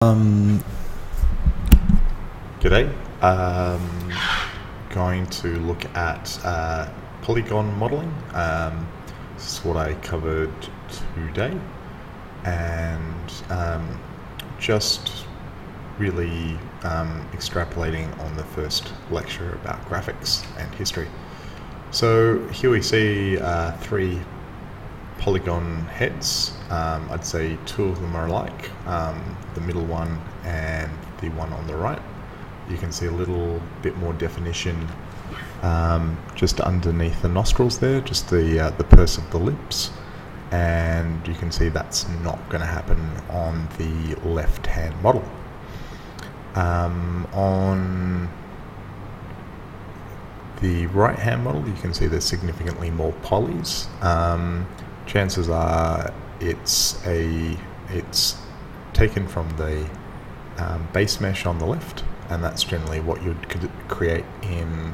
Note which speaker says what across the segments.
Speaker 1: G'day. Going to look at polygon modeling. This is what I covered today, and just really extrapolating on the first lecture about graphics and history. So here we see three polygon heads. I'd say two of them are alike, the middle one and the one on the right. You can see a little bit more definition just underneath the nostrils there, just the purse of the lips, and you can see that's not going to happen on the left-hand model. On the right-hand model, you can see there's significantly more polys. Chances are it's taken from the base mesh on the left, and that's generally what you'd create in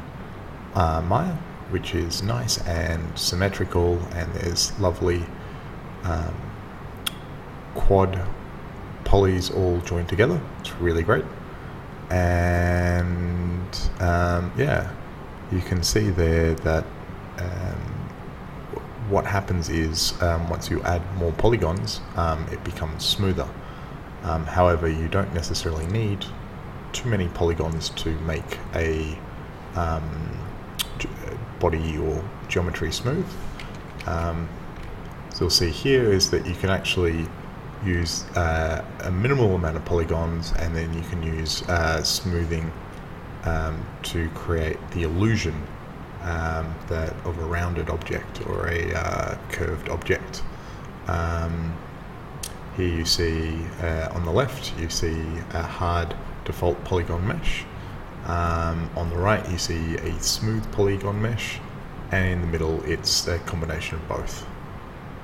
Speaker 1: Maya, which is nice and symmetrical, and there's lovely quad polys all joined together. It's really great. And yeah, you can see there that what happens is once you add more polygons, it becomes smoother. However, you don't necessarily need too many polygons to make a body or geometry smooth. So you'll see here is that you can actually use a minimal amount of polygons, and then you can use smoothing to create the illusion that of a rounded object or a curved object. Here you see on the left you see a hard default polygon mesh. On the right you see a smooth polygon mesh, and in the middle it's a combination of both.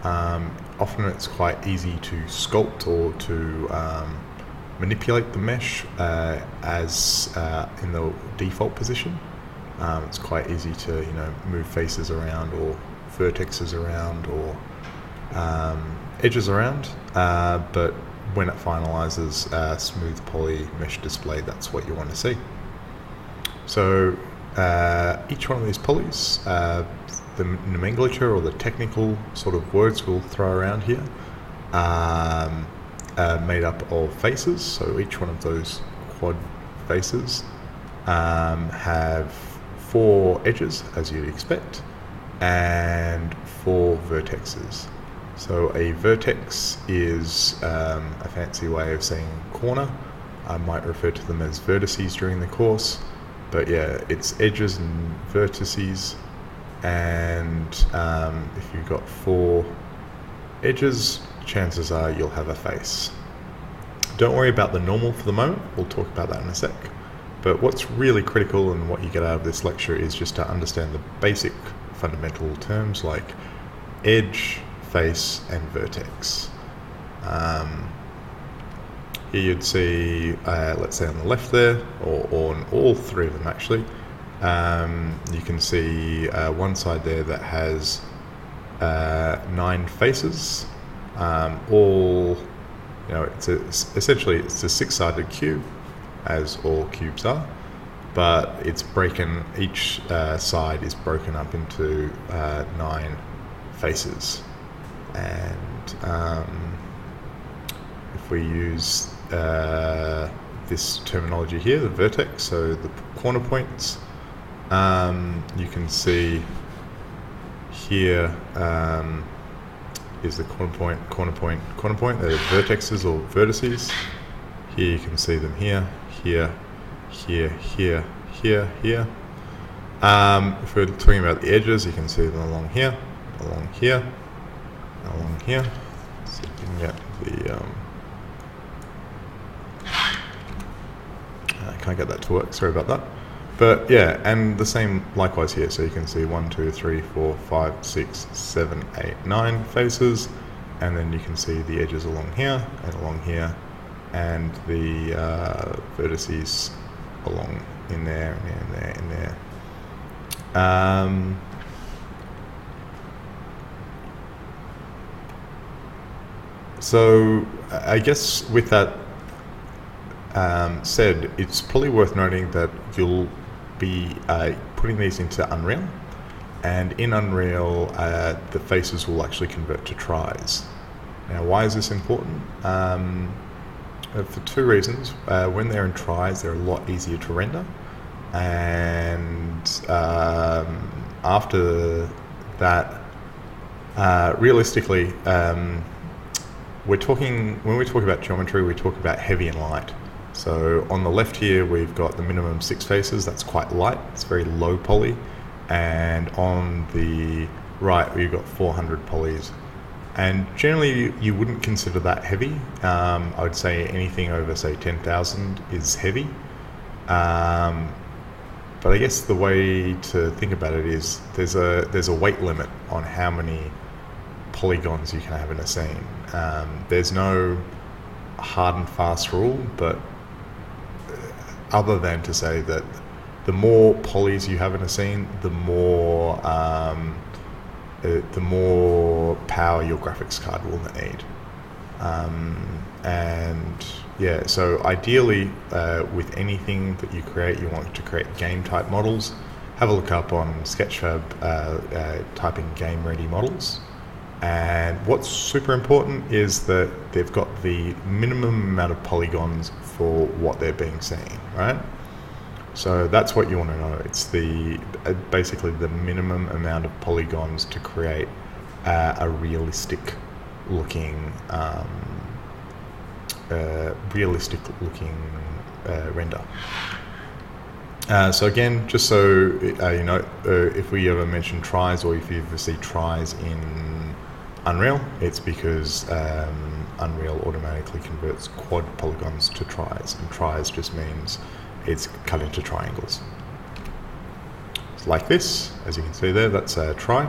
Speaker 1: Often it's quite easy to sculpt or to manipulate the mesh as in the default position. It's quite easy to move faces around or vertexes around or edges around, but when it finalizes smooth poly mesh display, that's what you want to see. So each one of these polys, the nomenclature or the technical sort of words we'll throw around here, are made up of faces. So each one of those quad faces have 4 edges, as you'd expect, and 4 vertexes. So a vertex is a fancy way of saying corner. I might refer to them as vertices during the course, but yeah, it's edges and vertices. And if you've got 4 edges, chances are you'll have a face. Don't worry about the normal for the moment, we'll talk about that in a sec. But what's really critical and what you get out of this lecture is just to understand the basic fundamental terms like edge, face, and vertex. Here you'd see, let's say on the left there, or on all 3 of them actually, you can see one side there that has 9 faces, all, essentially it's a 6-sided cube, as all cubes are, but it's broken, each side is broken up into 9 faces. And if we use this terminology here, the vertex, so the corner points, you can see here is the corner point, corner point, corner point. They're vertexes or vertices. Here you can see them here, here, here, here, here, here. If we're talking about the edges, you can see them along here, along here, along here. So you can get the I can't get that to work, sorry about that. But yeah, and the same likewise here. So you can see 1, 2, 3, 4, 5, 6, 7, 8, 9 faces, and then you can see the edges along here and along here, and the vertices along in there and in there and there. So I guess with that said, it's probably worth noting that you'll be putting these into Unreal, and in Unreal the faces will actually convert to tries. Now, why is this important? For two reasons. When they're in tries, they're a lot easier to render, and after that, realistically, when we talk about geometry, we talk about heavy and light. So on the left here, we've got the minimum 6 faces. That's quite light. It's very low poly. And on the right, we've got 400 polys. And generally, you wouldn't consider that heavy. I would say anything over, say, 10,000 is heavy. But I guess the way to think about it is there's a weight limit on how many polygons you can have in a scene. There's no hard and fast rule, but other than to say that the more polys you have in a scene, the more power your graphics card will need. And yeah, so ideally with anything that you create, you want to create game type models. Have a look up on Sketchfab, type in game ready models. And what's super important is that they've got the minimum amount of polygons for what they're being seen, right? So that's what you want to know. It's the basically the minimum amount of polygons to create a realistic looking render. So again, just so you know, if we ever mention tries, or if you ever see tries in Unreal, it's because Unreal automatically converts quad polygons to tries, and tries just means it's cut into triangles. It's like this, as you can see there, that's a try.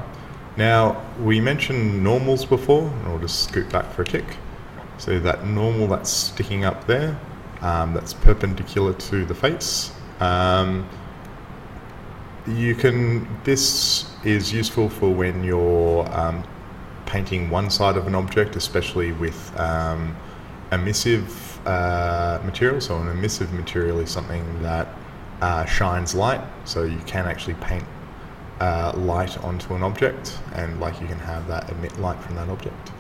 Speaker 1: Now, we mentioned normals before, and I'll just scoot back for a tick. So that normal that's sticking up there, that's perpendicular to the face. This is useful for when you're painting one side of an object, especially with emissive material. So an emissive material is something that shines light, so you can actually paint light onto an object, and like you can have that emit light from that object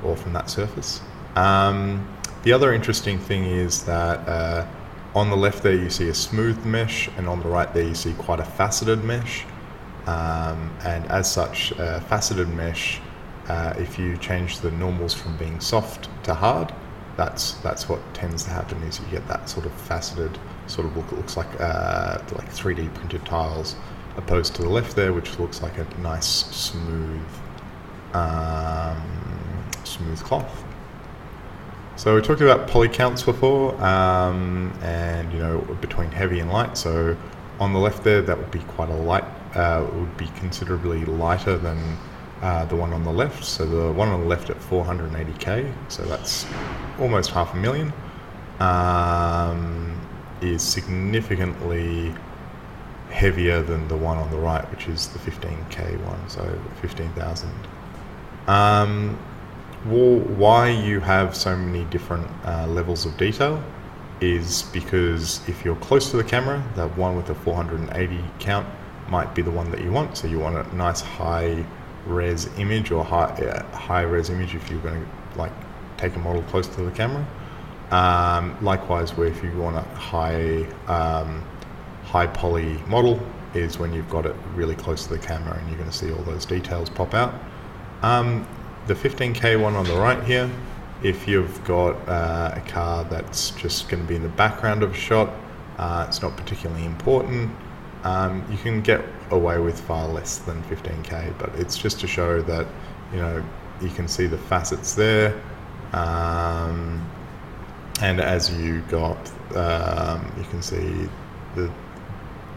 Speaker 1: or from that surface. The other interesting thing is that on the left there you see a smooth mesh, and on the right there you see quite a faceted mesh. And as such, faceted mesh, if you change the normals from being soft to hard, that's what tends to happen, is you get that sort of faceted sort of look. It looks like 3D printed tiles, opposed to the left there, which looks like a nice smooth cloth. So we talked about poly counts before, and you know, between heavy and light. So on the left there, that would be quite a light. It would be considerably lighter than the one on the left. So the one on the left at 480k, so that's almost 500,000, is significantly heavier than the one on the right, which is the 15k one, so 15,000. Why you have so many different levels of detail is because if you're close to the camera, that one with the 480 count might be the one that you want. So you want a nice high res image, or high res image if you're going to like take a model close to the camera. Likewise, where if you want a high poly model is when you've got it really close to the camera, and you're going to see all those details pop out. The 15k one on the right here, if you've got a car that's just going to be in the background of a shot, it's not particularly important, you can get away with far less than 15k, but it's just to show that, you know, you can see the facets there, and as you go up, you can see the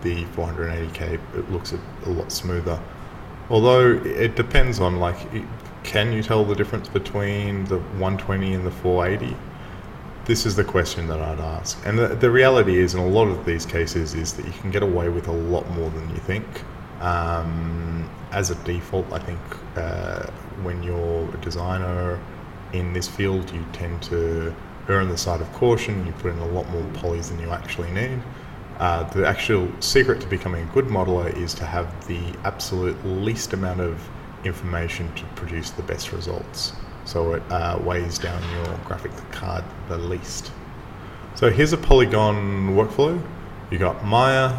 Speaker 1: 480k, it looks a lot smoother. Although it depends on, like, can you tell the difference between the 120 and the 480? This is the question that I'd ask. And the reality is, in a lot of these cases, is that you can get away with a lot more than you think. As a default, I think when you're a designer in this field, you tend to err on the side of caution. You put in a lot more polys than you actually need. The actual secret to becoming a good modeler is to have the absolute least amount of information to produce the best results. So it weighs down your graphic card the least. So here's a Polygon workflow. You got Maya,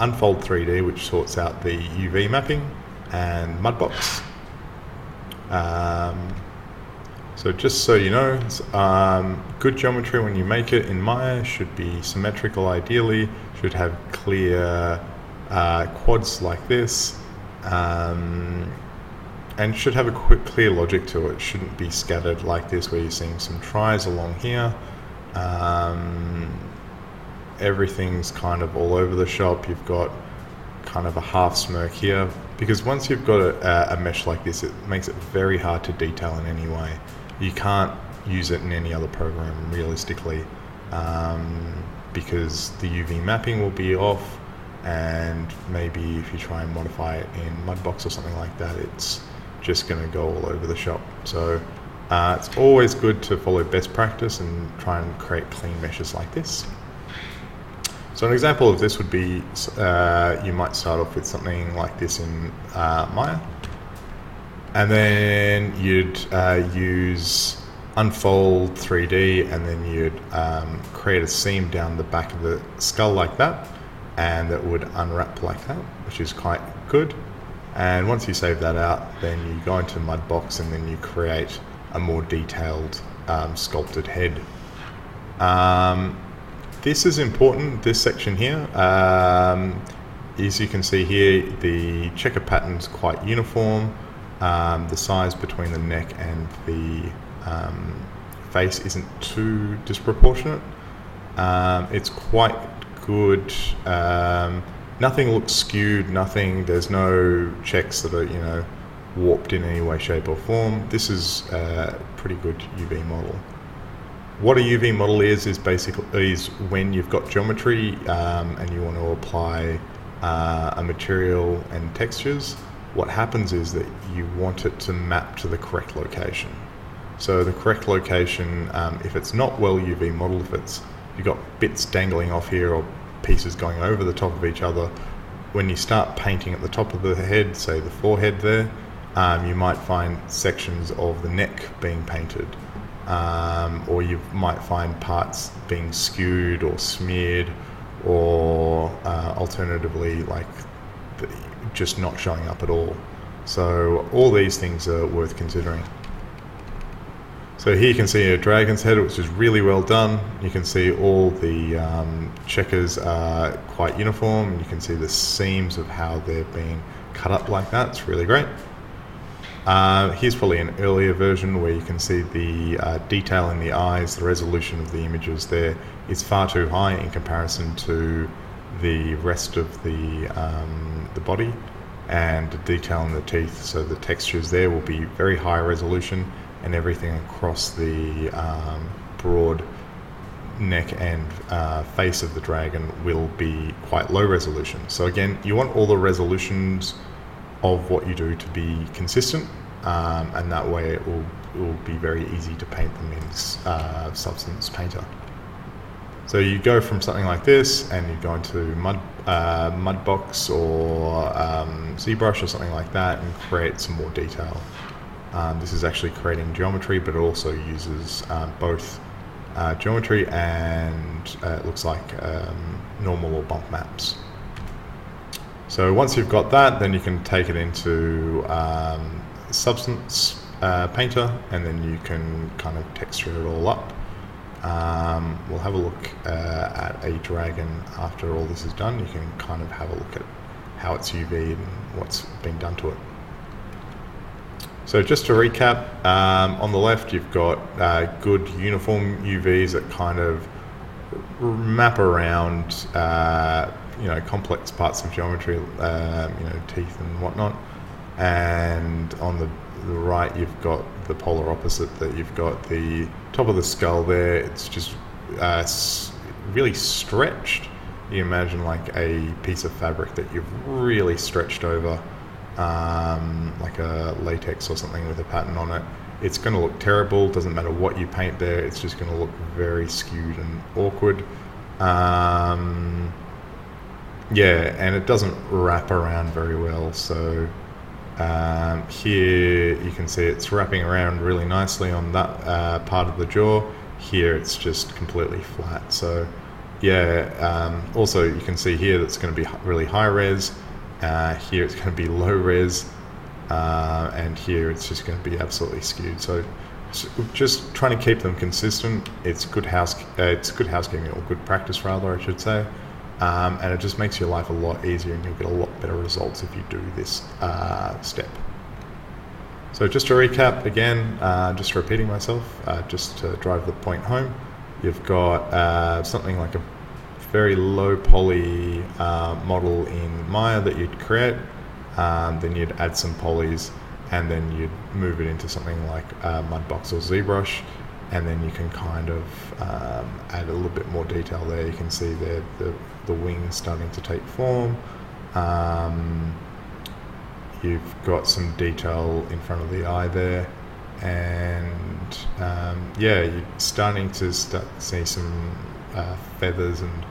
Speaker 1: Unfold 3D, which sorts out the UV mapping, and Mudbox. So just so you know, good geometry when you make it in Maya should be symmetrical ideally, should have clear quads like this, and should have a clear logic to it. Shouldn't be scattered like this where you're seeing some tries along here. Everything's kind of all over the shop. You've got kind of a half smirk here, because once you've got a mesh like this, it makes it very hard to detail in any way. You can't use it in any other program realistically, because the UV mapping will be off, and maybe if you try and modify it in Mudbox or something like that, it's just going to go all over the shop. So it's always good to follow best practice and try and create clean meshes like this. So an example of this would be, you might start off with something like this in Maya, and then you'd use Unfold 3D, and then you'd create a seam down the back of the skull like that, and that would unwrap like that, which is quite good. And once you save that out, then you go into Mudbox, and then you create a more detailed sculpted head. This is important, this section here. As you can see here, the checker pattern's quite uniform. The size between the neck and the face isn't too disproportionate. It's quite good. Nothing looks skewed, there's no checks that are, warped in any way, shape or form. This is a pretty good UV model. What a UV model is basically when you've got geometry and you want to apply a material and textures. What happens is that you want it to map to the correct location. So the correct location, if it's not well UV model, if you've got bits dangling off here or pieces going over the top of each other, when you start painting at the top of the head, say the forehead there, you might find sections of the neck being painted. Or you might find parts being skewed or smeared, or alternatively just not showing up at all. So all these things are worth considering. So here you can see a dragon's head, which is really well done. You can see all the checkers are quite uniform, and you can see the seams of how they're being cut up like that. It's really great. Here's probably an earlier version where you can see the detail in the eyes. The resolution of the images there is far too high in comparison to the rest of the body, and the detail in the teeth. So the textures there will be very high resolution, and everything across the broad neck and face of the dragon will be quite low resolution. So again, you want all the resolutions of what you do to be consistent, and that way it will be very easy to paint them in Substance Painter. So you go from something like this, and you go into Mudbox or ZBrush or something like that, and create some more detail. This is actually creating geometry, but it also uses both geometry and it looks like normal or bump maps. So once you've got that, then you can take it into Substance Painter, and then you can kind of texture it all up. We'll have a look at a dragon after all this is done. You can kind of have a look at how it's UV and what's been done to it. So just to recap, on the left you've got good uniform UVs that kind of map around complex parts of geometry, teeth and whatnot. And on the right you've got the polar opposite, that you've got the top of the skull there. It's just really stretched. You imagine like a piece of fabric that you've really stretched over, like a latex or something with a pattern on it, it's going to look terrible. Doesn't matter what you paint there, it's just going to look very skewed and awkward. Yeah, and it doesn't wrap around very well. So here you can see it's wrapping around really nicely on that part of the jaw. Here it's just completely flat. So yeah, also you can see here that's going to be really high res. Here it's going to be low res. And here it's just going to be absolutely skewed. So just trying to keep them consistent. It's good housekeeping, or good practice rather, I should say. And it just makes your life a lot easier, and you'll get a lot better results if you do this step. So just to recap again, just repeating myself, just to drive the point home, you've got something like a very low poly model in Maya that you'd create. Then you'd add some polys, and then you'd move it into something like Mudbox or ZBrush, and then you can kind of add a little bit more detail there. You can see there the wings starting to take form. You've got some detail in front of the eye there, and yeah, you're starting to see some feathers and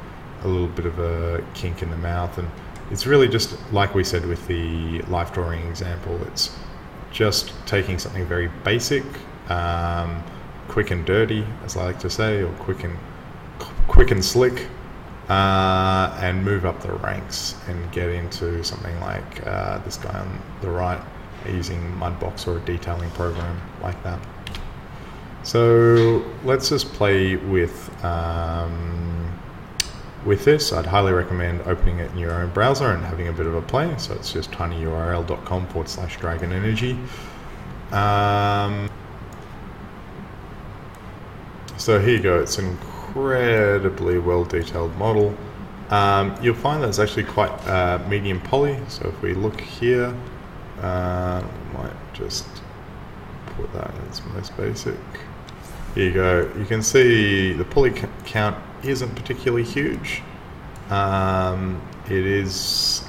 Speaker 1: a little bit of a kink in the mouth. And it's really just like we said with the life drawing example, it's just taking something very basic, quick and dirty, as I like to say, or quick and slick, and move up the ranks and get into something like this guy on the right, using Mudbox or a detailing program like that. So let's just play with this. I'd highly recommend opening it in your own browser and having a bit of a play. So it's just tinyurl.com/dragonenergy. So here you go. It's an incredibly well detailed model. You'll find that it's actually quite medium poly. So if we look here, we might just put that as most basic. Here you go. You can see the poly count isn't particularly huge. It is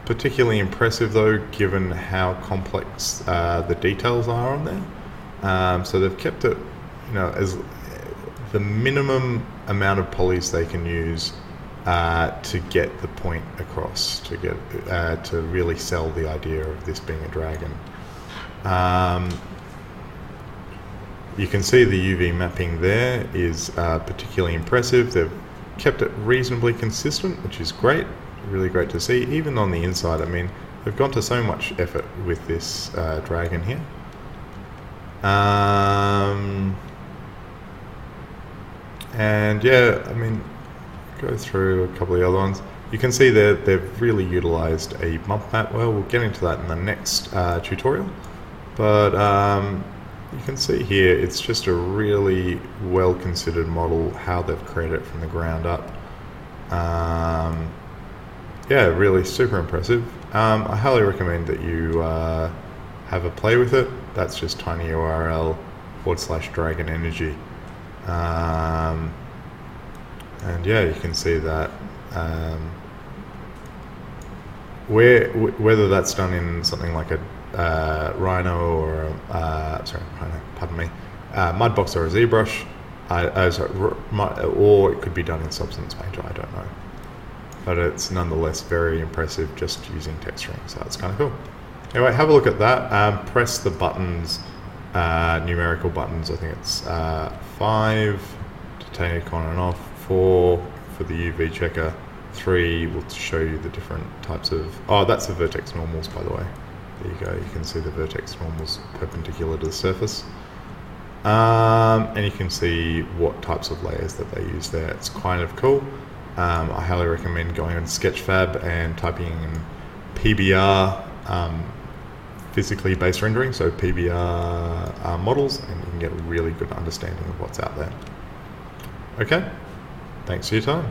Speaker 1: particularly impressive though, given how complex the details are on there. So they've kept it, as the minimum amount of polys they can use to get the point across, to get to really sell the idea of this being a dragon. You can see the UV mapping there is particularly impressive. They've kept it reasonably consistent, which is great, really great to see. Even on the inside, I mean, they've gone to so much effort with this dragon here. And yeah, I mean, go through a couple of the other ones. You can see that they've really utilized a bump map well. We'll get into that in the next tutorial. But you can see here, it's just a really well-considered model, how they've created it from the ground up. Yeah, really super impressive. I highly recommend that you have a play with it. That's just tinyurl/dragonenergy. And yeah, you can see that whether that's done in something like a Rhino or Mudbox or a ZBrush, or it could be done in Substance Painter, I don't know. But it's nonetheless very impressive just using texturing, so that's kind of cool. Anyway, have a look at that. Press the buttons, numerical buttons. I think it's 5 to take it on and off, 4 for the UV checker, 3 will show you the different types of... Oh, that's the vertex normals, by the way. There you go, you can see the vertex normals perpendicular to the surface. And you can see what types of layers that they use there. It's kind of cool. I highly recommend going on Sketchfab and typing in PBR, physically based rendering, so PBR models, and you can get a really good understanding of what's out there. Okay, thanks for your time.